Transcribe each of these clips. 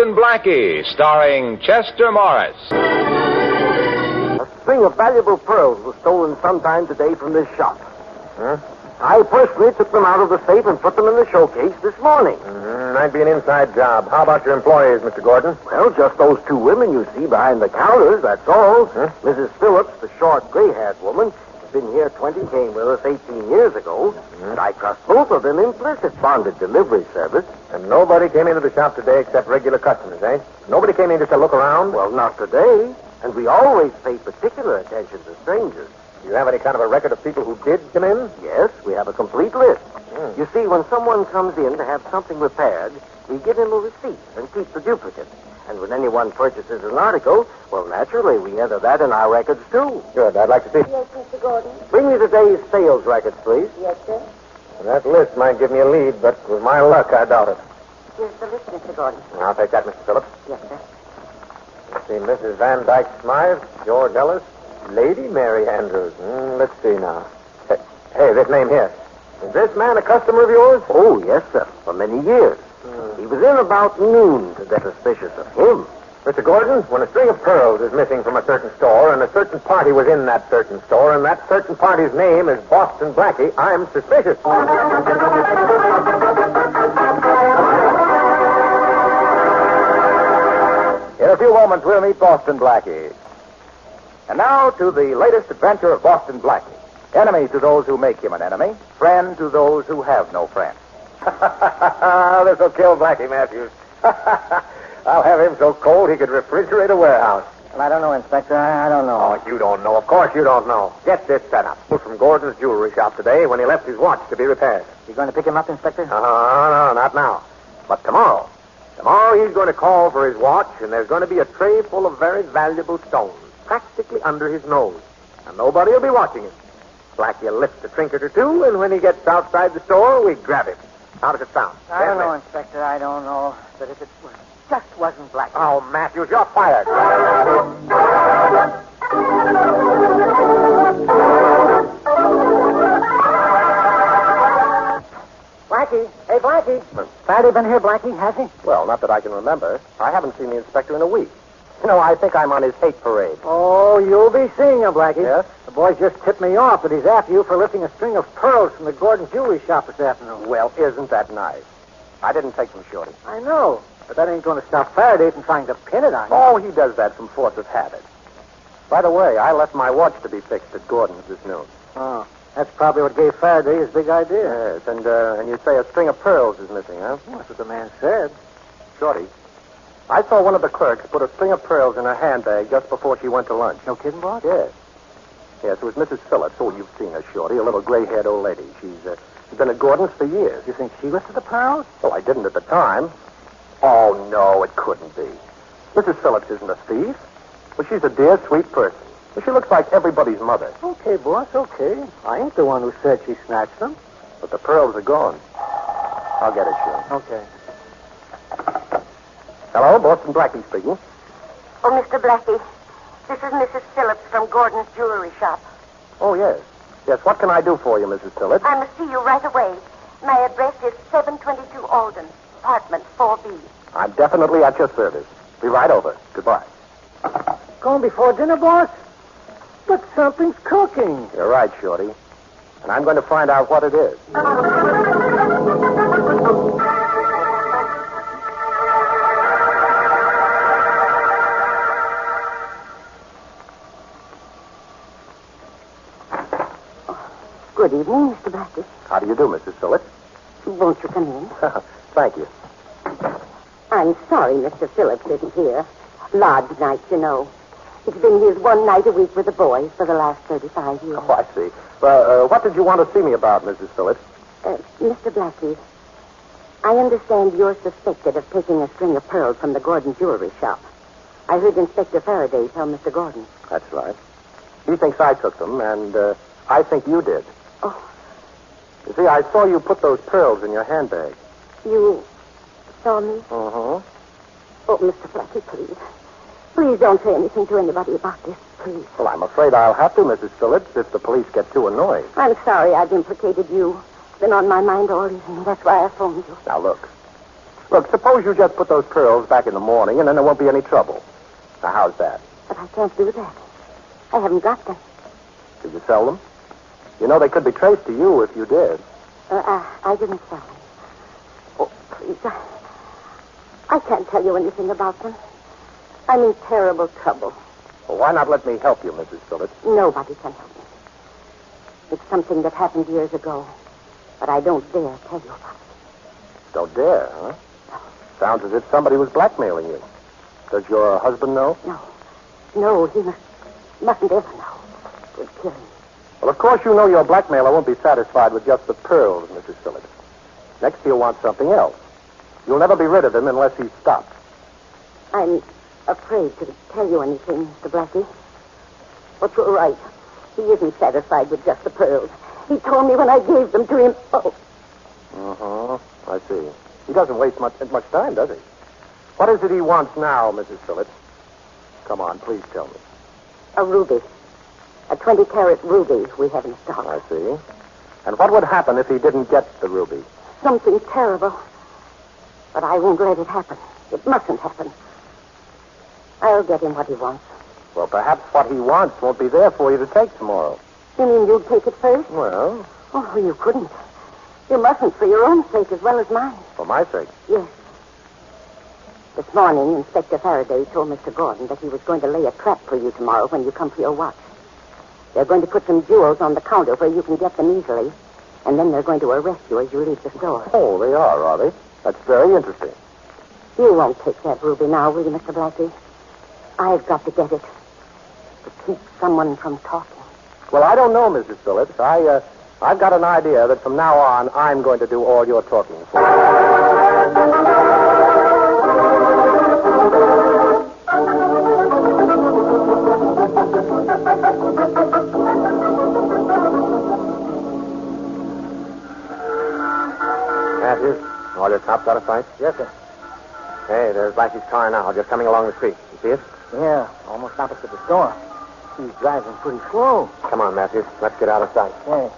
Boston Blackie, starring Chester Morris. A string of valuable pearls was stolen sometime today from this shop. Huh? I personally took them out of the safe and put them in the showcase this morning. Might be an inside job. How about your employees, Mr. Gordon? Well, just those two women you see behind the counters, that's all. Huh? Mrs. Phillips, the short, gray-haired woman, has been here 20, came with us 18 years ago. And I trust both of them implicit bonded delivery service. And nobody came into the shop today except regular customers, eh? Nobody came in just to look around? Well, not today. And we always pay particular attention to strangers. Do you have any kind of a record of people who did come in? Yes, we have a complete list. You see, when someone comes in to have something repaired, we give him a receipt and keep the duplicate. And when anyone purchases an article, well, naturally, we enter that in our records, too. Good. I'd like to see... Yes, Mr. Gordon. Bring me today's sales records, please. Yes, sir. That list might give me a lead, but with my luck, I doubt it. Here's the list, Mr. Gordon. I'll take that, Mr. Phillips. Yes, sir. Let's see, Mrs. Van Dyke Smythe, George Ellis, Lady Mary Andrews. Let's see now. Hey, this name here. Is this man a customer of yours? Oh, yes, sir, for many years. He was in about noon to get suspicious of him. Mr. Gordon, when a string of pearls is missing from a certain store and a certain party was in that certain store and that certain party's name is Boston Blackie, I'm suspicious. In a few moments, we'll meet Boston Blackie. And now to the latest adventure of Boston Blackie. Enemy to those who make him an enemy, friend to those who have no friend. This'll kill Blackie Matthews. I'll have him so cold he could refrigerate a warehouse. Well, I don't know, Inspector. I don't know. Oh, you don't know. Of course you don't know. Get this set up. From Gordon's jewelry shop today when he left his watch to be repaired. You going to pick him up, Inspector? No, not now. But tomorrow. Tomorrow he's going to call for his watch, and there's going to be a tray full of very valuable stones, practically under his nose. And nobody will be watching him. Blackie will lift a trinket or two, and when he gets outside the store, we grab him. How does it sound? I don't know, Inspector. I don't know. But if it just wasn't Blackie. Oh, Matthews, you're fired. Blackie. Hey, Blackie. Faraday been here, Blackie, has he? Well, not that I can remember. I haven't seen the inspector in a week. You know, I think I'm on his hate parade. Oh, you'll be seeing him, Blackie. Yes? The boy just tipped me off that he's after you for lifting a string of pearls from the Gordon jewelry shop this afternoon. Well, isn't that nice? I didn't take them, Shorty. I know, but that ain't going to stop Faraday from trying to pin it on you. Oh, he does that from force of habit. By the way, I left my watch to be fixed at Gordon's this noon. Oh, that's probably what gave Faraday his big idea. Yes, and you say a string of pearls is missing, huh? Well, that's what the man said. Shorty, I saw one of the clerks put a string of pearls in her handbag just before she went to lunch. No kidding, boss? Yes. Yes, it was Mrs. Phillips. Oh, you've seen her, Shorty, a little gray-haired old lady. She's been at Gordon's for years. You think she lifted the pearls? Well, I didn't at the time. Oh, no, it couldn't be. Mrs. Phillips isn't a thief. Well, she's a dear, sweet person. Well, she looks like everybody's mother. Okay, boss, okay. I ain't the one who said she snatched them. But the pearls are gone. I'll get it, Shorty. Okay. Hello, Boston Blackie speaking. Oh, Mr. Blackie, this is Mrs. Phillips from Gordon's jewelry shop. Oh, yes. Yes, what can I do for you, Mrs. Phillips? I must see you right away. My address is 722 Alden, apartment 4B. I'm definitely at your service. Be right over. Goodbye. Going before dinner, boss? But something's cooking. You're right, Shorty. And I'm going to find out what it is. Good evening, Mr. Blackie. How do you do, Mrs. Phillips? Won't you come in? Thank you. I'm sorry Mr. Phillips isn't here. Lodge nights, you know. It's been his one night a week with the boys for the last 35 years. Oh, I see. Well, what did you want to see me about, Mrs. Phillips? Mr. Blackie, I understand you're suspected of taking a string of pearls from the Gordon jewelry shop. I heard Inspector Farraday tell Mr. Gordon. That's right. He thinks I took them, and I think you did. Oh. You see, I saw you put those pearls in your handbag. You saw me? Uh-huh. Oh, Mr. Blackie, please. Please don't say anything to anybody about this, please. Well, I'm afraid I'll have to, Mrs. Phillips, if the police get too annoyed. I'm sorry I've implicated you. It's been on my mind all evening. That's why I phoned you. Now, look. Look, suppose you just put those pearls back in the morning, and then there won't be any trouble. Now, how's that? But I can't do that. I haven't got them. Did you sell them? You know they could be traced to you if you did. I didn't sell them. Oh, please. I can't tell you anything about them. I'm in terrible trouble. Well, why not let me help you, Mrs. Phillips? Nobody can help me. It's something that happened years ago, but I don't dare tell you about it. Don't dare, huh? Sounds as if somebody was blackmailing you. Does your husband know? No, he mustn't ever know. It would kill him. Well, of course you know your blackmailer won't be satisfied with just the pearls, Mrs. Phillips. Next, he'll want something else. You'll never be rid of him unless he stops. I'm afraid to tell you anything, Mr. Blackie. But you're right. He isn't satisfied with just the pearls. He told me when I gave them to him. Oh. I see. He doesn't waste much time, does he? What is it he wants now, Mrs. Phillips? Come on, please tell me. A ruby. A 20-carat ruby we have in stock. I see. And what would happen if he didn't get the ruby? Something terrible. But I won't let it happen. It mustn't happen. I'll get him what he wants. Well, perhaps what he wants won't be there for you to take tomorrow. You mean you'd take it first? Well, Oh, you couldn't. You mustn't for your own sake as well as mine. for my sake. Yes. This morning, Inspector Farraday told Mr. Gordon that he was going to lay a trap for you tomorrow when you come for your watch. They're going to put some jewels on the counter where you can get them easily, and then they're going to arrest you as you leave the store. Oh, they are they? That's very interesting. You won't take that ruby now, will you, Mr. Blackie? I've got to get it. To keep someone from talking. Well, I don't know, Mrs. Phillips. I've got an idea that from now on, I'm going to do all your talking for you. Matthews, all your cops out of sight? Yes, sir. Hey, there's Blackie's car now, just coming along the street. You see it? Yeah, almost opposite the store. He's driving pretty slow. Come on, Matthews. Let's get out of sight. Hey.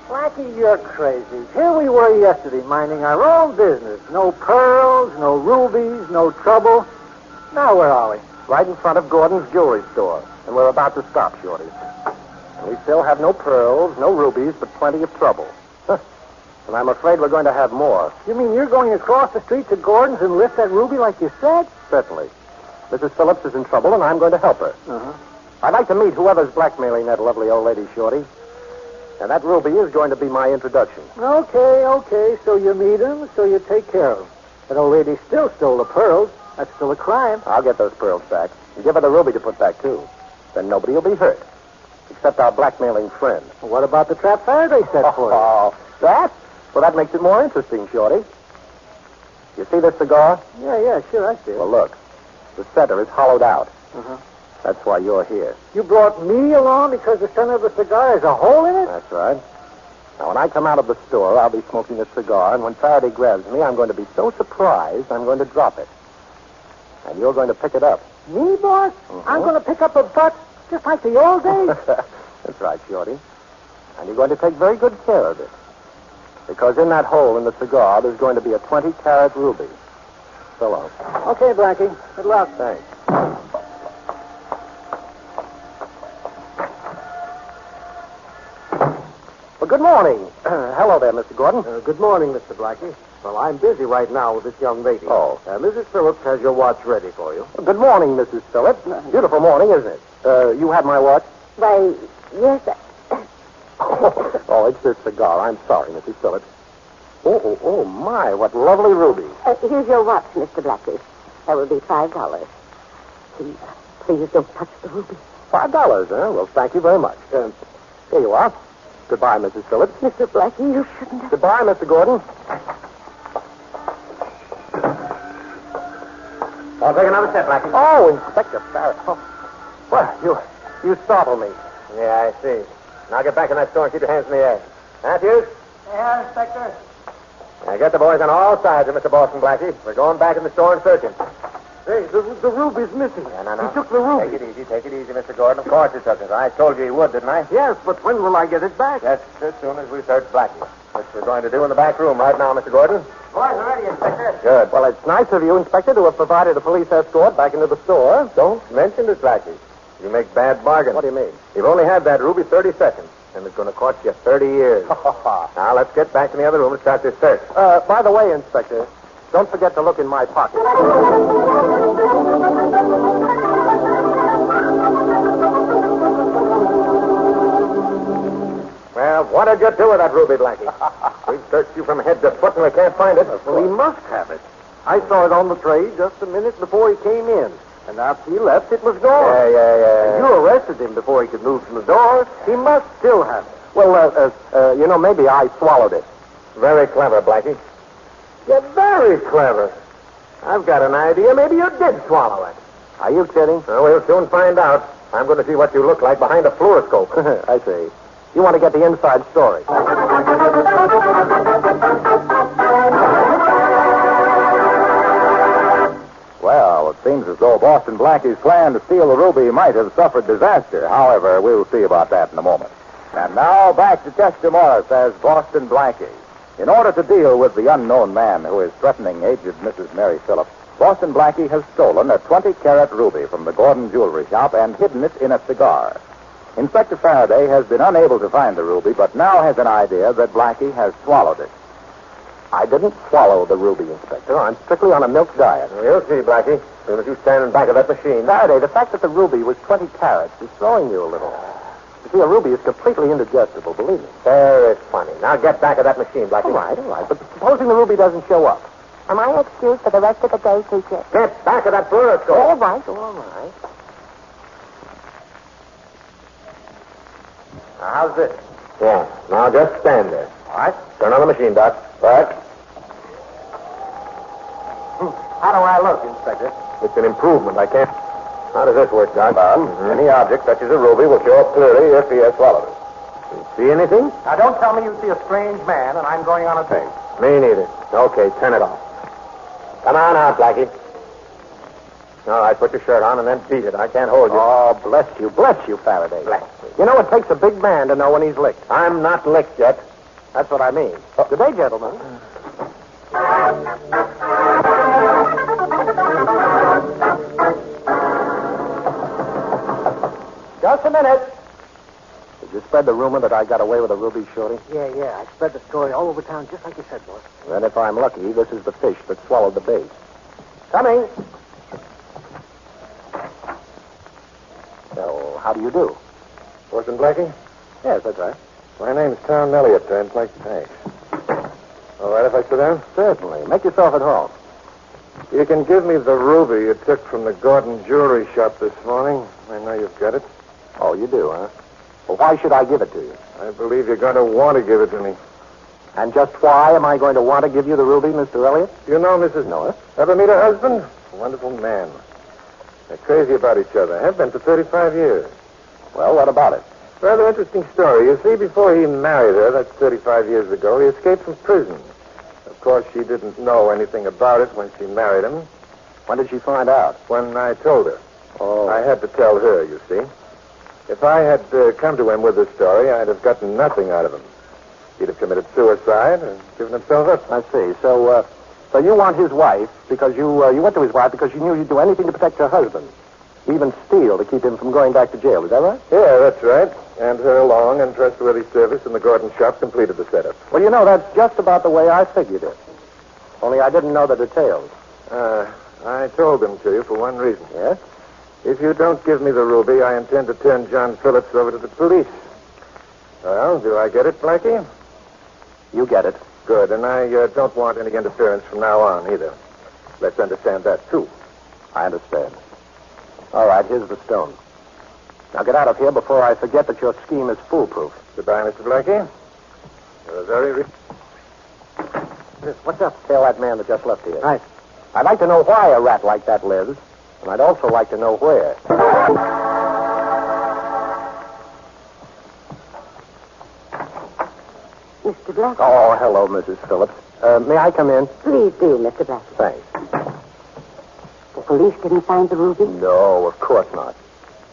Blackie, you're crazy. Here we were yesterday minding our own business. No pearls, no rubies, no trouble. Now where are we? Right in front of Gordon's jewelry store. And we're about to stop, Shorty. And we still have no pearls, no rubies, but plenty of trouble. And I'm afraid we're going to have more. You mean you're going across the street to Gordon's and lift that ruby like you said? Certainly. Mrs. Phillips is in trouble, and I'm going to help her. Uh-huh. I'd like to meet whoever's blackmailing that lovely old lady, Shorty. And that ruby is going to be my introduction. Okay. So you meet him, so you take care of him. That old lady still stole the pearls. That's still a crime. I'll get those pearls back. And give her the ruby to put back, too. Then nobody will be hurt. Except our blackmailing friend. Well, what about the trap Faraday set for you? Oh, that? Well, that makes it more interesting, Shorty. You see this cigar? Yeah, sure, I see it. Well, look. The center is hollowed out. Uh-huh. That's why you're here. You brought me along because the center of the cigar has a hole in it? That's right. Now, when I come out of the store, I'll be smoking a cigar, and when Faraday grabs me, I'm going to be so surprised, I'm going to drop it. And you're going to pick it up. Me, boss? Mhm. I'm going to pick up a butt just like the old days? That's right, Shorty. And you're going to take very good care of it. Because in that hole in the cigar, there's going to be a 20-carat ruby. So long. Okay, Blackie. Good luck. Thanks. Well, good morning. Hello there, Mr. Gordon. Good morning, Mr. Blackie. Well, I'm busy right now with this young lady. Oh. Mrs. Phillips has your watch ready for you. Good morning, Mrs. Phillips. Beautiful morning, isn't it? You have my watch? Why, yes, Oh, it's this cigar. I'm sorry, Mrs. Phillips. Oh, my, what lovely rubies. Here's your watch, Mr. Blackie. That will be $5. Please don't touch the ruby. $5, huh? Well, thank you very much. Here you are. Goodbye, Mrs. Phillips. Mr. Blackie, you shouldn't have... Goodbye, Mr. Gordon. I'll take another step, Blackie. Oh, Inspector Farraday. Oh. Well, you startled me. Yeah, I see. Now get back in that store and keep your hands in the air. Matthews? Yeah, Inspector. Now get the boys on all sides of Mr. Boston Blackie. We're going back in the store and searching. Hey, the ruby's missing. No. He took the ruby. Take it easy, Mr. Gordon. Of course he took it. I told you he would, didn't I? Yes, but when will I get it back? Just as soon as we search Blackie. Which we're going to do in the back room right now, Mr. Gordon. Boys are ready, Inspector. Good. Well, it's nice of you, Inspector, to have provided a police escort back into the store. Don't mention it, Blackie. You make bad bargains. What do you mean? You've only had that ruby 30 seconds, and it's going to cost you 30 years. Now, let's get back in the other room and start this search. By the way, Inspector, don't forget to look in my pocket. Well, what did you do with that ruby, Blackie? We've searched you from head to foot, and we can't find it. Well, he must have it. I saw it on the tray just a minute before he came in. And after he left, it was gone. Yeah. You arrested him before he could move from the door. He must still have it. Well, maybe I swallowed it. Very clever, Blackie. You're very clever. I've got an idea. Maybe you did swallow it. Are you kidding? Well, we'll soon find out. I'm going to see what you look like behind a fluoroscope. I see. You want to get the inside story. Well, it seems as though Boston Blackie's plan to steal the ruby might have suffered disaster. However, we'll see about that in a moment. And now back to Chester Morris as Boston Blackie. In order to deal with the unknown man who is threatening aged Mrs. Mary Phillips, Boston Blackie has stolen a 20-carat ruby from the Gordon jewelry shop and hidden it in a cigar. Inspector Farraday has been unable to find the ruby, but now has an idea that Blackie has swallowed it. I didn't swallow the ruby, Inspector. I'm strictly on a milk diet. You'll see, Blackie. As soon as you stand in back of that machine. Faraday, the fact that the ruby was 20 carats is throwing you a little. You see, a ruby is completely indigestible, believe me. Very funny. Now get back of that machine, Blackie. All right. But supposing the ruby doesn't show up. Am I excused for the rest of the day, teacher? Get back of that fluoroscope. All right. Now, how's this? Yeah. Now just stand there. All right. Turn on the machine, Doc. Right. How do I look, Inspector? It's an improvement. I can't. How does this work, Doc? Any object such as a ruby will show up clearly if he has swallowed it. You see anything? Now, don't tell me you see a strange man and I'm going on a date. Me neither. Okay, turn it off. Come on out, Blackie. All right, put your shirt on and then beat it. I can't hold you. Oh, bless you, Faraday. Bless me. You know, it takes a big man to know when he's licked. I'm not licked yet. That's what I mean. Good day, gentlemen. Just a minute. Did you spread the rumor that I got away with a ruby, Shorty? Yeah. I spread the story all over town just like you said, boss. Then if I'm lucky, this is the fish that swallowed the bait. Coming. So, how do you do? Boston Blackie? Yes, that's right. My name's Tom Elliott. I'd like to thanks. All right if I sit down? Certainly. Make yourself at home. You can give me the ruby you took from the Gordon jewelry shop this morning. I know you've got it. Oh, you do, huh? Well, why should I give it to you? I believe you're going to want to give it to me. And just why am I going to want to give you the ruby, Mr. Elliott? You know Mrs. Norris? Ever meet her husband? A wonderful man. They're crazy about each other. Have been for 35 years. Well, what about it? Rather interesting story. You see, before he married her, that's 35 years ago, he escaped from prison. Of course, she didn't know anything about it when she married him. When did she find out? When I told her. Oh. I had to tell her, you see. If I had come to him with this story, I'd have gotten nothing out of him. He'd have committed suicide and given himself up. I see. So you want his wife because you went to his wife because you knew he'd do anything to protect her husband. Even steal to keep him from going back to jail. Is that right? Yeah, that's right. And her long and trustworthy service in the Gordon shop completed the setup. Well, you know, that's just about the way I figured it. Only I didn't know the details. I told them to you for one reason. Yes? If you don't give me the ruby, I intend to turn John Phillips over to the police. Well, do I get it, Blackie? You get it. Good, and I don't want any interference from now on, either. Let's understand that, too. I understand. All right, here's the stone. Now get out of here before I forget that your scheme is foolproof. Goodbye, Mr. Blackie. You're a very... What's up? Tell that man that just left here. Right. I'd like to know why a rat like that lives, and I'd also like to know where. Mr. Blackie. Oh, hello, Mrs. Phillips. May I come in? Please do, Mr. Blackie. Thanks. police didn't find the ruby? No, of course not.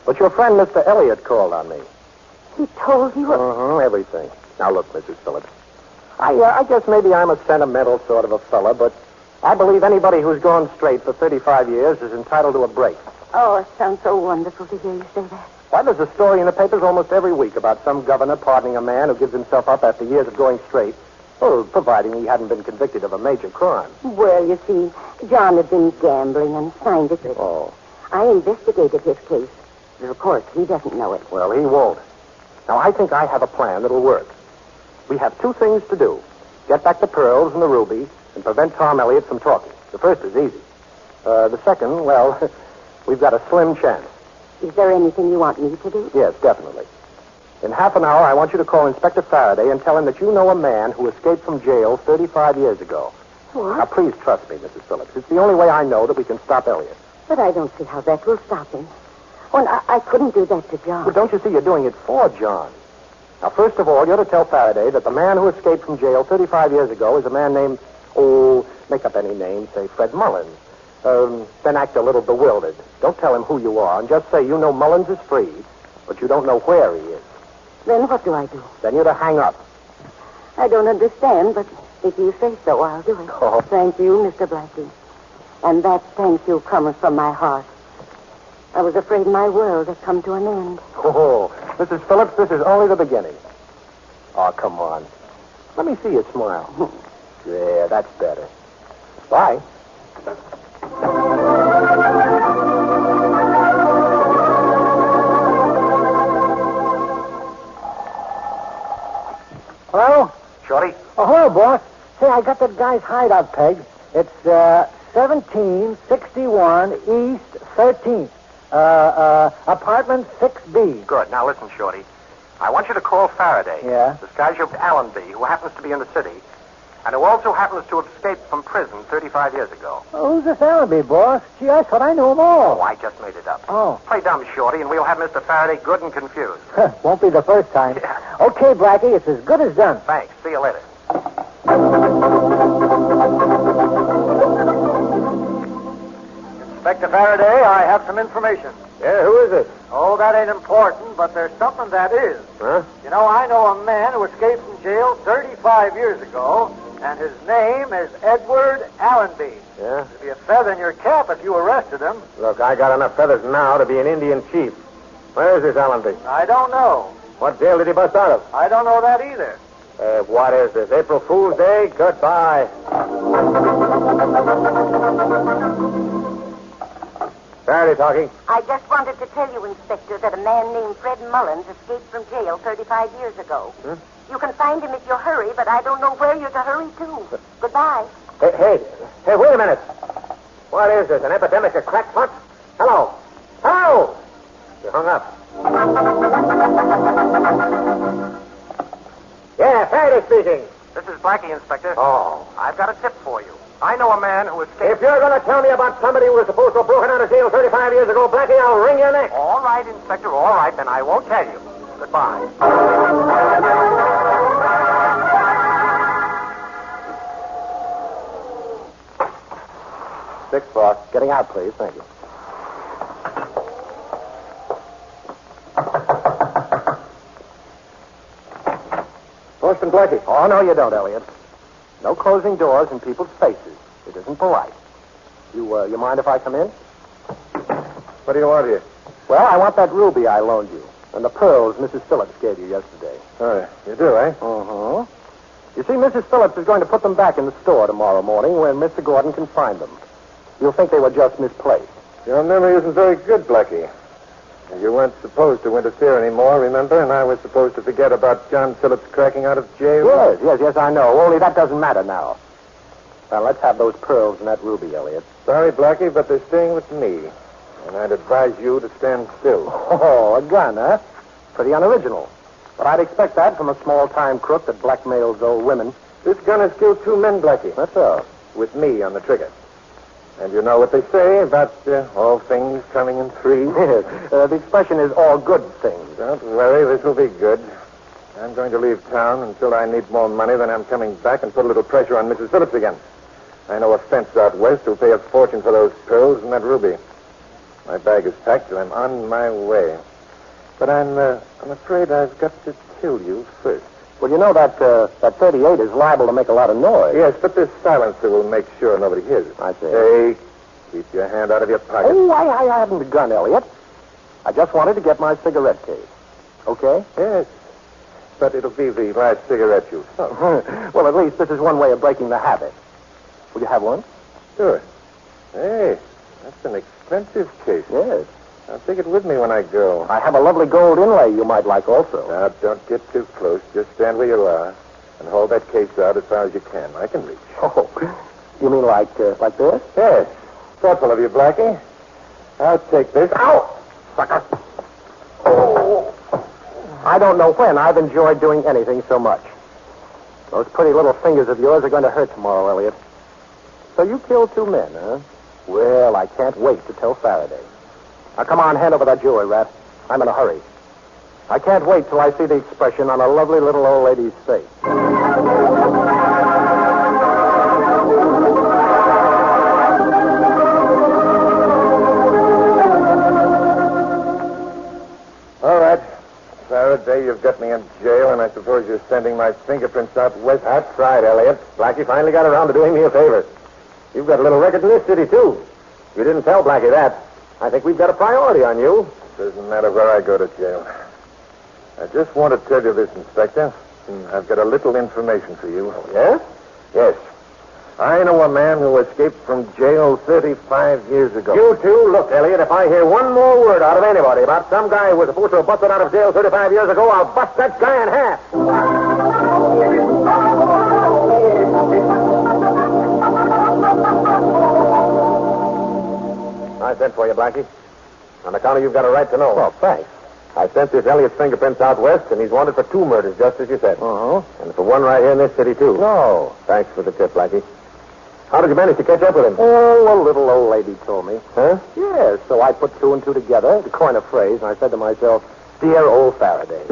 But your friend, Mr. Elliot, called on me. He told you? Everything. Now, look, Mrs. Phillips. I guess maybe I'm a sentimental sort of a fella, but I believe anybody who's gone straight for 35 years is entitled to a break. Oh, it sounds so wonderful to hear you say that. Why, there's a story in the papers almost every week about some governor pardoning a man who gives himself up after years of going straight. Well, providing he hadn't been convicted of a major crime. Well, you see, John had been gambling and signed it. Oh. I investigated his case. But of course, he doesn't know it. Well, he won't. Now, I think I have a plan that'll work. We have two things to do. Get back the pearls and the ruby and prevent Tom Elliott from talking. The first is easy. The second, well, we've got a slim chance. Is there anything you want me to do? Yes, definitely. In half an hour, I want you to call Inspector Farraday and tell him that you know a man who escaped from jail 35 years ago. What? Now, please trust me, Mrs. Phillips. It's the only way I know that we can stop Elliott. But I don't see how that will stop him. Oh, and I couldn't do that to John. Well, don't you see you're doing it for John? Now, first of all, you're to tell Farraday that the man who escaped from jail 35 years ago is a man named, make up any name, say Fred Mullins. Then act a little bewildered. Don't tell him who you are, and just say you know Mullins is free, but you don't know where he is. Then what do I do? Then you're to hang up. I don't understand, but if you say so, I'll do it. Oh. Thank you, Mr. Blackie. And that thank you comes from my heart. I was afraid my world had come to an end. Oh, Mrs. Phillips, this is only the beginning. Oh, come on. Let me see you smile. Yeah, that's better. Bye. Hello? Shorty? Oh, hello, boss. Say, I got that guy's hideout peg. It's 1761 East 13th. Apartment 6B. Good. Now listen, Shorty. I want you to call Farraday. Yeah? Disguise your Allenby, who happens to be in the city, and who also happens to have escaped from prison 35 years ago. Oh, who's this Allenby, boss? Gee, I thought I knew them all. Oh, I just made it up. Oh. Play dumb, Shorty, and we'll have Mr. Farraday good and confused. Won't be the first time. Yeah. Okay, Blackie, it's as good as done. Thanks. See you later. Inspector Farraday, I have some information. Yeah, who is it? Oh, that ain't important, but there's something that is. Huh? You know, I know a man who escaped from jail 35 years ago, and his name is Edward Allenby. Yeah? It'd be a feather in your cap if you arrested him. Look, I got enough feathers now to be an Indian chief. Where is this Allenby? I don't know. What jail did he bust out of? I don't know that either. What is this, April Fool's Day? Goodbye. Farraday talking. I just wanted to tell you, Inspector, that a man named Fred Mullins escaped from jail 35 years ago. You can find him if you hurry, but I don't know where you're to hurry to. Goodbye. Hey, wait a minute. What is this, an epidemic of crackpots? Hello? You hung up. Yeah, Farraday speaking. This is Blackie, Inspector. Oh. I've got a tip for you. I know a man who escaped... If you're going to tell me about somebody who was supposed to have broken out of jail 35 years ago, Blackie, I'll wring your neck. All right, Inspector, all right. Then I won't tell you. Goodbye. 6, boss. Getting out, please. Thank you. Boston Blackie. Oh, no, you don't, Elliot. No closing doors in people's faces. It isn't polite. You mind if I come in? What do you want here? Well, I want that ruby I loaned you and the pearls Mrs. Phillips gave you yesterday. Oh, you do, eh? Uh-huh. You see, Mrs. Phillips is going to put them back in the store tomorrow morning where Mr. Gordon can find them. You'll think they were just misplaced. Your memory isn't very good, Blackie. You weren't supposed to interfere anymore, remember? And I was supposed to forget about John Phillips cracking out of jail? Yes, I know. Only that doesn't matter now. Now, let's have those pearls and that ruby, Elliot. Sorry, Blackie, but they're staying with me. And I'd advise you to stand still. Oh, a gun, huh? Pretty unoriginal. But I'd expect that from a small-time crook that blackmails old women. This gun has killed 2 men, Blackie. That's all. With me on the trigger. And you know what they say about all things coming in threes? The expression is all good things. Don't worry, this will be good. I'm going to leave town until I need more money, then I'm coming back and put a little pressure on Mrs. Phillips again. I know a fence out west who'll pay a fortune for those pearls and that ruby. My bag is packed, and I'm on my way. But I'm afraid I've got to kill you first. Well, you know that 38 is liable to make a lot of noise. Yes, but this silencer will make sure nobody hears it. I see. Hey, keep your hand out of your pocket. Oh, I haven't begun, Elliot. I just wanted to get my cigarette case. Okay? Yes, but it'll be the last cigarette you smoke. Well, at least this is one way of breaking the habit. Will you have one? Sure. Hey, that's an expensive case. Yes. I'll take it with me when I go. I have a lovely gold inlay you might like also. Now, don't get too close. Just stand where you are and hold that case out as far as you can. I can reach. Oh, you mean like this? Yes. Thoughtful of you, Blackie. I'll take this. Ow! Sucker. Oh. I don't know when I've enjoyed doing anything so much. Those pretty little fingers of yours are going to hurt tomorrow, Elliot. So you killed 2 men, huh? Well, I can't wait to tell Farraday. Now, come on, hand over that jewelry, Rat. I'm in a hurry. I can't wait till I see the expression on a lovely little old lady's face. All right. Farraday, you've got me in jail, and I suppose you're sending my fingerprints out west. That's right, Elliot. Blackie finally got around to doing me a favor. You've got a little record in this city, too. You didn't tell Blackie that. I think we've got a priority on you. Doesn't matter where I go to jail. I just want to tell you this, Inspector. I've got a little information for you. Oh, yes? Yes. I know a man who escaped from jail 35 years ago. You too? Look, Elliot, if I hear one more word out of anybody about some guy who was supposed to have busted out of jail 35 years ago, I'll bust that guy in half. I sent for you, Blackie. On account of you've got a right to know. Oh, thanks. I sent this Elliot's fingerprints out west, and he's wanted for 2 murders, just as you said. Uh-huh. And for one right here in this city, too. No. Thanks for the tip, Blackie. How did you manage to catch up with him? Oh, a little old lady told me. Huh? Yes, so I put 2 and 2 together to coin a phrase, and I said to myself, dear old Farraday.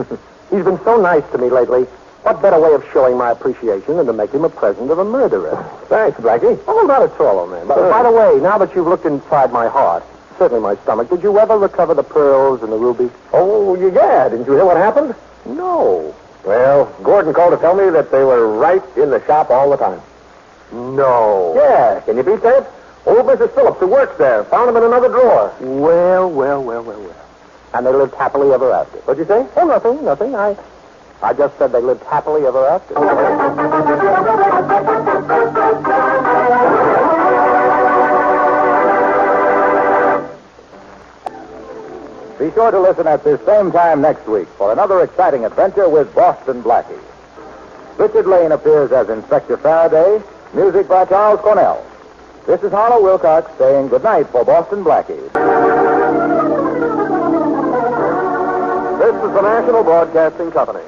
He's been so nice to me lately. What better way of showing my appreciation than to make him a present of a murderer? Thanks, Blackie. Oh, not at all, old man. But by the way, now that you've looked inside my heart, certainly my stomach, did you ever recover the pearls and the ruby? Oh, yeah. Didn't you hear what happened? No. Well, Gordon called to tell me that they were right in the shop all the time. No. Yeah, can you beat that? Old Mrs. Phillips, who works there, found them in another drawer. Well. And they lived happily ever after. What'd you say? Oh, nothing. I just said they lived happily ever after. Be sure to listen at this same time next week for another exciting adventure with Boston Blackie. Richard Lane appears as Inspector Farraday, music by Charles Cornell. This is Harlow Wilcox saying goodnight for Boston Blackie. This is the National Broadcasting Company.